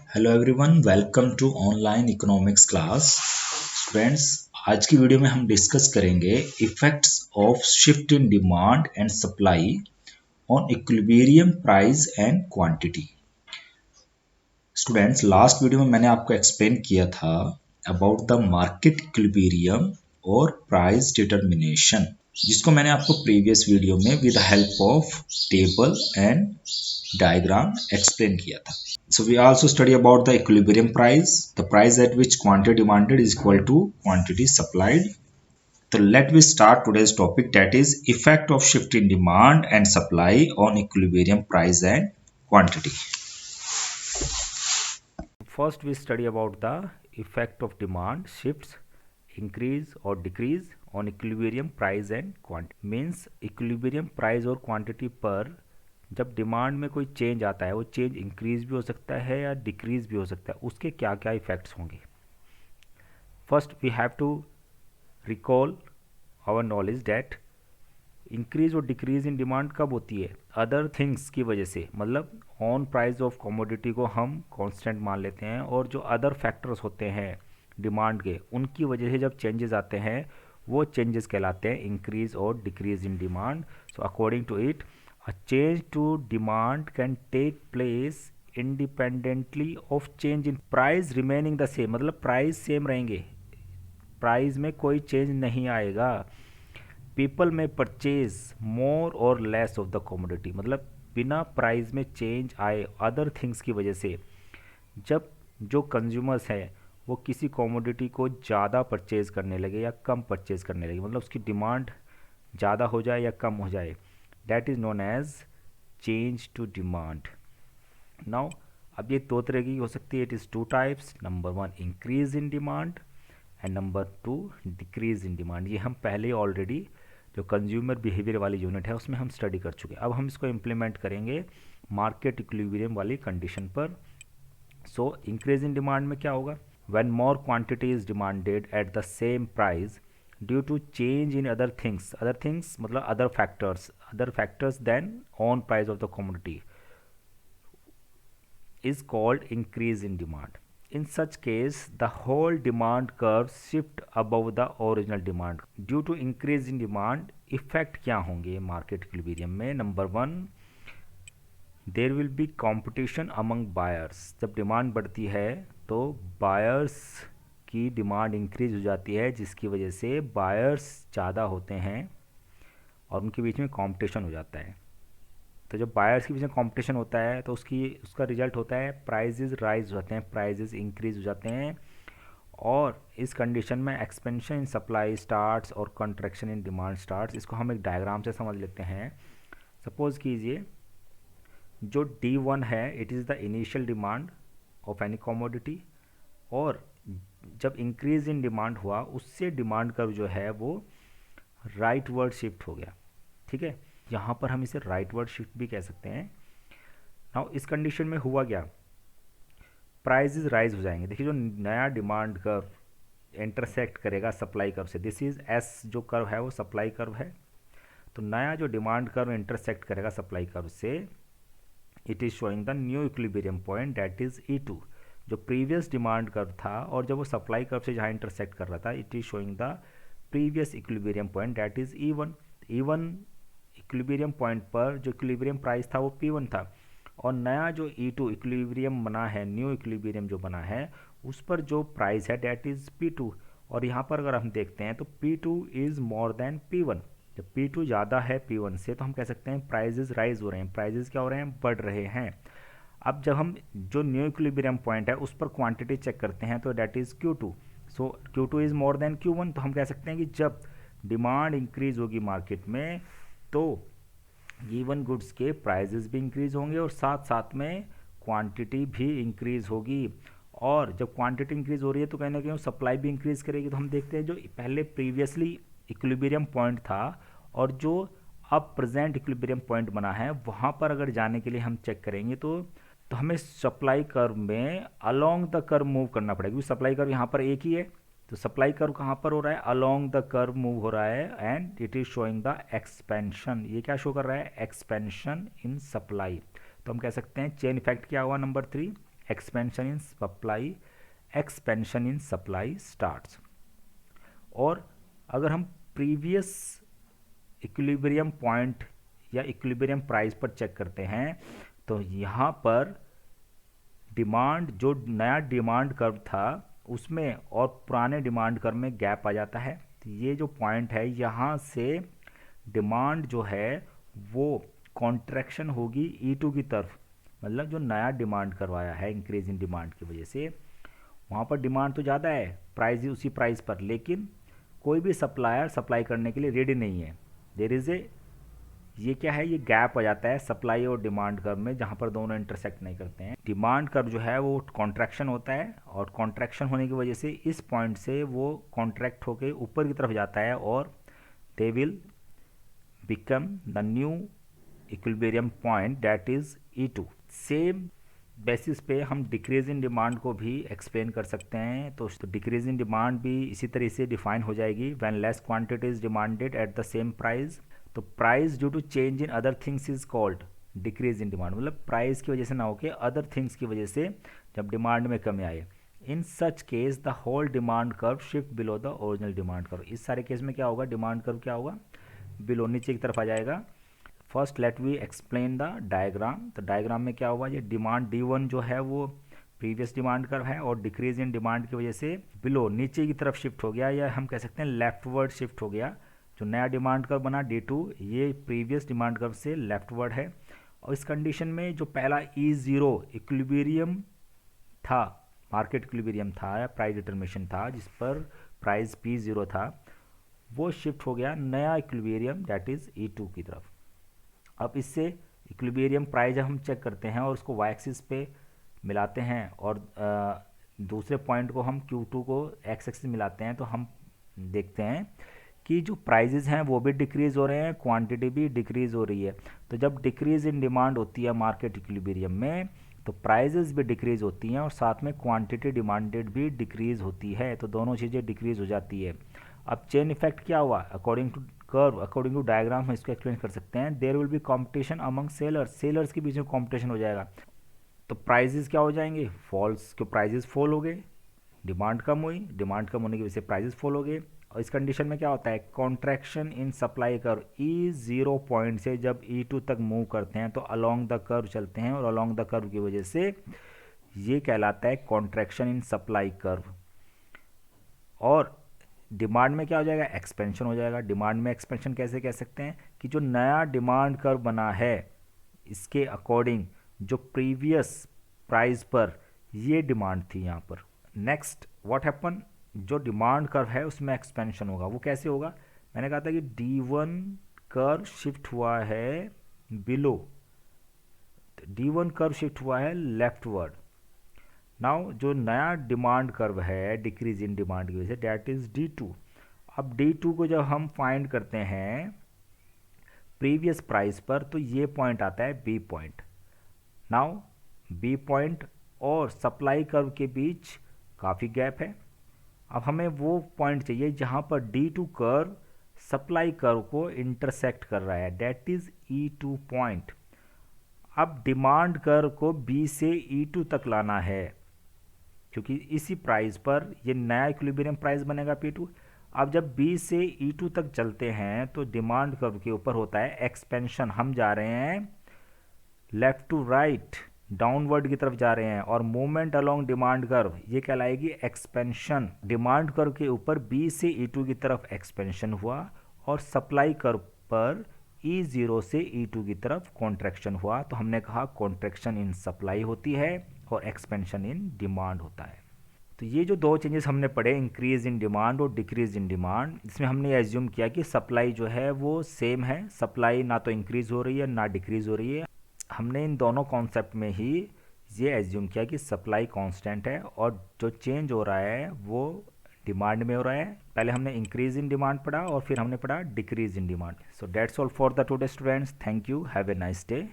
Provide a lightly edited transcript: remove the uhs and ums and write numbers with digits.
Hello everyone, welcome to online economics class. Students, आज की वीडियो में हम डिस्कस करेंगे effects of shift in demand and supply on equilibrium price and quantity. Students, last video में मैंने आपको एक्सप्लेन किया था अबाउट द मार्केट इक्विलिब्रियम और प्राइस डिटर्मिनेशन, जिसको मैंने आपको प्रीवियस वीडियो में with the help of table and diagram explain किया था। So we also study about the equilibrium price, the price at which quantity demanded is equal to quantity supplied. So let me start today's topic, that is effect of shift in demand and supply on equilibrium price and quantity. First we study about the effect of demand shifts, increase or decrease on equilibrium price and quantity. Means equilibrium price और quantity पर जब demand में कोई change आता है, वो change increase भी हो सकता है या डिक्रीज भी हो सकता है, उसके क्या क्या इफेक्ट्स होंगे। First we have to recall our knowledge that increase और डिक्रीज इन डिमांड कब होती है, अदर थिंग्स की वजह से। मतलब ऑन प्राइस ऑफ कमोडिटी को हम कांस्टेंट मान लेते हैं और जो अदर फैक्टर्स होते हैं डिमांड के, उनकी वजह से जब चेंजेस आते हैं वो चेंजेस कहलाते हैं इंक्रीज और decrease in demand. So according to it, a change to demand can take place independently of change in price remaining the same। मतलब प्राइस सेम रहेंगे, प्राइस में कोई चेंज नहीं आएगा। पीपल में परचेज मोर और लेस ऑफ द कमोडिटी, मतलब बिना प्राइस में चेंज आए अदर थिंग्स की वजह से जब जो कंज्यूमर्स हैं वो किसी कमोडिटी को ज़्यादा परचेज करने लगे या कम परचेज करने लगे, मतलब उसकी डिमांड ज़्यादा हो जाए या कम हो जाए, that is known as change to demand। now अब ये दो तरह की हो सकती है, it is two types, number one increase in demand and number two decrease in demand। ये हम पहले ऑलरेडी जो कंज्यूमर बिहेवियर वाली यूनिट है उसमें हम स्टडी कर चुके हैं। अब हम इसको इम्प्लीमेंट करेंगे मार्केट इक्विलिब्रियम वाली कंडीशन पर। सो इंक्रीज इन डिमांड में क्या होगा, when more quantity is demanded at the same price due to change in other things मतलब other factors than on price of the commodity is called increase in demand। in such case the whole demand curve shift above the original demand due to increase in demand। Effect क्या होंगे market equilibrium में, number one there will be competition among buyers. जब demand बढ़ती है तो buyers की demand increase हो जाती है, जिसकी वजह से बायर्स ज़्यादा होते हैं और उनके बीच में कंपटीशन हो जाता है। तो जब बायर्स के बीच में कंपटीशन होता है तो उसका रिजल्ट होता है प्राइजेज राइज हो जाते हैं, प्राइजेज इंक्रीज हो जाते हैं, और इस कंडीशन में एक्सपेंशन इन सप्लाई स्टार्ट्स और कंट्रैक्शन इन डिमांड स्टार्ट्स। इसको हम एक डायग्राम से समझ लेते हैं। सपोज कीजिए जो D1 है, it is the initial demand of any commodity, और जब इंक्रीज इन डिमांड हुआ उससे डिमांड कर्व जो है वो राइट वर्ड शिफ्ट हो गया। ठीक है, यहाँ पर हम इसे राइट वर्ड शिफ्ट भी कह सकते हैं। नाउ इस कंडीशन में हुआ क्या, प्राइजेज राइज हो जाएंगे। देखिए जो नया डिमांड कर्व इंटरसेक्ट करेगा सप्लाई कर्व से, दिस इज एस, जो कर्व है वो सप्लाई कर्व है। तो नया जो डिमांड कर्व इंटरसेक्ट करेगा सप्लाई कर्व से, it is showing the new equilibrium point that is E2। जो प्रीवियस डिमांड कर्व था और जब वो सप्लाई कर्व से जहाँ इंटरसेक्ट कर रहा था, it is showing the previous equilibrium point that is E1। E1 equilibrium point पर जो इक्विलिब्रियम प्राइस था वो P1 था, और नया जो E2 इक्विलिब्रियम बना है, न्यू इक्विलिब्रियम जो बना है, उस पर जो प्राइस है दैट इज़ P2। और यहाँ पर अगर हम देखते हैं तो P2 is more than P1। जब P2 ज़्यादा है P1 से तो हम कह सकते हैं प्राइजेज राइज हो रहे हैं, प्राइजेज क्या हो रहे हैं, बढ़ रहे हैं। अब जब हम जो न्यू इक्विलिब्रियम पॉइंट है उस पर क्वांटिटी चेक करते हैं तो that is Q2। So Q2 is more than Q1। तो हम कह सकते हैं कि जब डिमांड इंक्रीज होगी मार्केट में तो गिवन गुड्स के प्राइजेस भी इंक्रीज होंगे और साथ साथ में क्वांटिटी भी इंक्रीज होगी। और जब क्वांटिटी इंक्रीज हो रही है तो कहीं ना कहीं सप्लाई भी इंक्रीज करेगी। तो हम देखते हैं जो पहले प्रीवियसली इक्विलिब्रियम पॉइंट था और जो अब प्रेजेंट इक्विलिब्रियम पॉइंट बना है, वहाँ पर अगर जाने के लिए हम चेक करेंगे तो हमें सप्लाई कर्व में अलोंग द कर्व मूव करना पड़ेगा, क्योंकि सप्लाई कर्व यहाँ पर एक ही है। तो सप्लाई कर्व कहाँ पर हो रहा है, अलोंग द कर्व मूव हो रहा है, and it is showing the expansion. ये क्या शो कर रहा है, एक्सपेंशन इन सप्लाई। तो हम कह सकते हैं चेन इफेक्ट क्या हुआ, number 3, expansion in supply starts. और अगर हम प्रीवियस इक्विलिब्रियम पॉइंट या इक्विलिब्रियम प्राइस पर चेक करते हैं तो यहाँ पर डिमांड, जो नया डिमांड कर्व था उसमें और पुराने डिमांड कर्व में गैप आ जाता है। तो ये जो पॉइंट है यहाँ से डिमांड जो है वो कॉन्ट्रैक्शन होगी E2 की तरफ, मतलब जो नया डिमांड करवाया है इंक्रीज इन डिमांड की वजह से, वहाँ पर डिमांड तो ज़्यादा है, प्राइस भी उसी प्राइस पर, लेकिन कोई भी सप्लायर सप्लाई करने के लिए रेडी नहीं है। देयर इज़ ये क्या है, ये गैप आ जाता है सप्लाई और डिमांड कर्व में, जहाँ पर दोनों इंटरसेक्ट नहीं करते हैं। डिमांड कर्व जो है वो कॉन्ट्रैक्शन होता है और कॉन्ट्रैक्शन होने की वजह से इस पॉइंट से वो कॉन्ट्रैक्ट होकर ऊपर की तरफ जाता है और they will become the new equilibrium point that is E2। Same basis पे हम डिक्रीज इन डिमांड को भी एक्सप्लेन कर सकते हैं। तो डिक्रीज इन डिमांड भी इसी तरह से डिफाइन हो जाएगी, when less quantity is demanded at the same price. तो price due to change in other things is called decrease in demand, मतलब प्राइस की वजह से ना होकर अदर थिंग्स की वजह से जब डिमांड में कमी आए। In such case the whole demand curve shift below the original demand curve. इस सारे केस में क्या होगा, डिमांड कर्व क्या होगा, बिलो, नीचे की तरफ आ जाएगा। First let we explain the diagram. तो डायग्राम में क्या हुआ, ये डिमांड D1 जो है वो प्रीवियस डिमांड कर्व है और डिक्रीज इन डिमांड की वजह से बिलो, नीचे की तरफ शिफ्ट हो गया, या हम कह सकते हैं लेफ्टवर्ड शिफ्ट हो गया। जो नया डिमांड कर्व बना D2, ये प्रीवियस डिमांड कर्व से लेफ्टवर्ड है। और इस कंडीशन में जो पहला E0 इक्विलिब्रियम था, मार्केट इक्विलिब्रियम था या प्राइस डिटरमिनेशन था, जिस पर प्राइस P0 था, वो शिफ्ट हो गया नया इक्विलिब्रियम दैट इज E2 की तरफ। अब इससे इक्विलिब्रियम प्राइस जब हम चेक करते हैं और उसको वाई एक्सिस पे मिलाते हैं और दूसरे पॉइंट को हम Q2 को एक्स एक्सिस मिलाते हैं, तो हम देखते हैं कि जो प्राइजेज हैं वो भी डिक्रीज़ हो रहे हैं, क्वांटिटी भी डिक्रीज़ हो रही है। तो जब डिक्रीज़ इन डिमांड होती है मार्केट इक्विलिब्रियम में, तो प्राइजेज भी डिक्रीज़ होती हैं और साथ में क्वांटिटी डिमांडेड भी डिक्रीज़ होती है, तो दोनों चीज़ें डिक्रीज़ हो जाती है। अब चेन इफेक्ट क्या हुआ, according to curve, according to diagram हम इसको एक्सप्लेन कर सकते हैं। There will be competition among sellers, sellers के बीच में कंपटीशन हो जाएगा, तो प्राइजेस क्या हो जाएंगे, फॉल्स, क्यों प्राइजेस फॉल हो गए, डिमांड कम हुई, डिमांड कम होने की वजह से प्राइजेस फॉल हो गए। और इस कंडीशन में क्या होता है, contraction in supply curve E0 point से जब E2 तक मूव करते हैं तो अलोंग द कर्व चलते हैं, और अलोंग द कर्व की वजह से ये कहलाता है कॉन्ट्रैक्शन इन सप्लाई कर्व। और डिमांड में क्या हो जाएगा, एक्सपेंशन हो जाएगा। डिमांड में एक्सपेंशन कैसे कह सकते हैं कि जो नया डिमांड कर्व बना है इसके अकॉर्डिंग जो प्रीवियस प्राइस पर ये डिमांड थी यहाँ पर। नेक्स्ट व्हाट हैपन, जो डिमांड कर्व है उसमें एक्सपेंशन होगा। वो कैसे होगा, मैंने कहा था कि D1 कर्व शिफ्ट हुआ है बिलो, D1 कर्व शिफ्ट हुआ है लेफ्टवर्ड। नाउ जो नया डिमांड कर्व है डिक्रीज इन डिमांड की वजह से दैट इज D2। अब D2 को जब हम फाइंड करते हैं प्रीवियस प्राइस पर, तो ये पॉइंट आता है B point. Now B point और सप्लाई कर्व के बीच काफ़ी गैप है। अब हमें वो पॉइंट चाहिए जहाँ पर D2 कर्व सप्लाई कर्व को इंटरसेक्ट कर रहा है, दैट इज E2 पॉइंट। अब डिमांड कर्व को B से E2 तक लाना है, क्योंकि इसी प्राइस पर ये नया इक्विलिब्रियम प्राइस बनेगा P2। अब जब B से E2 तक चलते हैं तो डिमांड कर्व के ऊपर होता है एक्सपेंशन, हम जा रहे हैं लेफ्ट टू राइट, डाउनवर्ड की तरफ जा रहे हैं, और मूवमेंट अलोंग डिमांड कर्व ये कहलाएगी एक्सपेंशन। डिमांड कर्व के ऊपर B से E2 की तरफ एक्सपेंशन हुआ और सप्लाई कर्व पर E0 से E2 की तरफ कॉन्ट्रैक्शन हुआ। तो हमने कहा कॉन्ट्रैक्शन इन सप्लाई होती है और एक्सपेंशन इन डिमांड होता है। तो ये जो दो चेंजेस हमने पढ़े, इंक्रीज इन डिमांड और डिक्रीज इन डिमांड, इसमें हमने एज्यूम किया कि सप्लाई जो है वो सेम है, सप्लाई ना तो इंक्रीज हो रही है ना डिक्रीज हो रही है। हमने इन दोनों कॉन्सेप्ट में ही ये एज्यूम किया कि सप्लाई कांस्टेंट है और जो चेंज हो रहा है वो डिमांड में हो रहा है। पहले हमने इंक्रीज इन डिमांड पढ़ा और फिर हमने पढ़ा decrease in demand. So that's all for the today students, thank you, have a nice day.